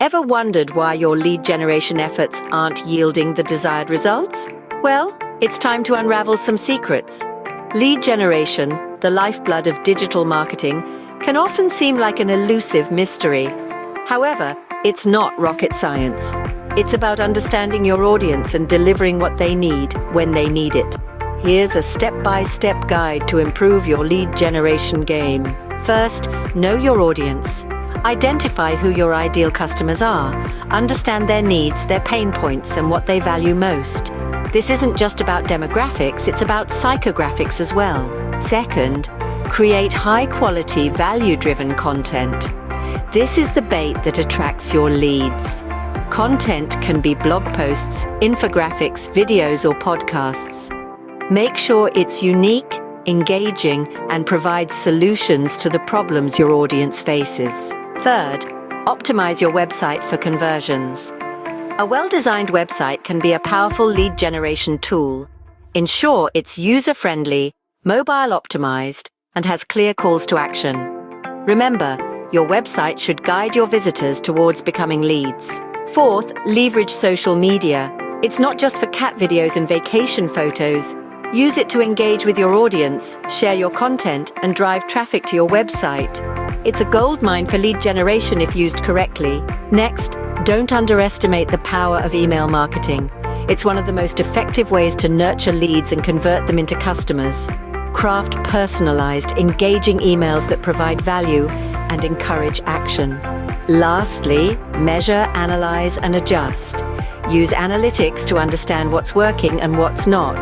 Ever wondered why your lead generation efforts aren't yielding the desired results? Well, it's time to unravel some secrets. Lead generation, the lifeblood of digital marketing, can often seem like an elusive mystery. However, it's not rocket science. It's about understanding your audience and delivering what they need when they need it. Here's a step-by-step guide to improve your lead generation game. First, know your audience. Identify who your ideal customers are. Understand their needs, their pain points, and what they value most. This isn't just about demographics, it's about psychographics as well. Second, create high-quality, value-driven content. This is the bait that attracts your leads. Content can be blog posts, infographics, videos, or podcasts. Make sure it's unique, engaging, and provides solutions to the problems your audience faces. Third, optimize your website for conversions. A well-designed website can be a powerful lead generation tool. Ensure it's user-friendly, mobile-optimized, and has clear calls to action. Remember, your website should guide your visitors towards becoming leads. Fourth, leverage social media. It's not just for cat videos and vacation photos. Use it to engage with your audience, share your content, and drive traffic to your website. It's a goldmine for lead generation if used correctly. Next, don't underestimate the power of email marketing. It's one of the most effective ways to nurture leads and convert them into customers. Craft personalized, engaging emails that provide value and encourage action. Lastly, measure, analyze, and adjust. Use analytics to understand what's working and what's not.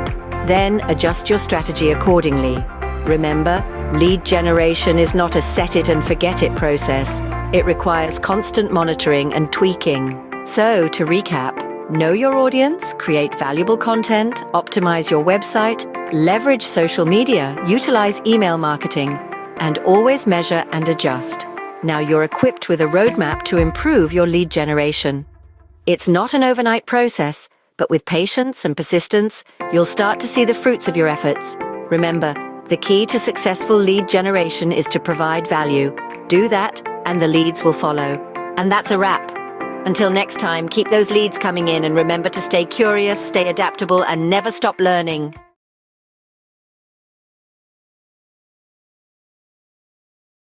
Then adjust your strategy accordingly. Remember, lead generation is not a set-it-and-forget-it process. It requires constant monitoring and tweaking. So, to recap, know your audience, create valuable content, optimize your website, leverage social media, utilize email marketing, and always measure and adjust. Now you're equipped with a roadmap to improve your lead generation. It's not an overnight process, but with patience and persistence, you'll start to see the fruits of your efforts. Remember, the key to successful lead generation is to provide value. Do that, and the leads will follow. And that's a wrap. Until next time, keep those leads coming in and remember to stay curious, stay adaptable, and never stop learning.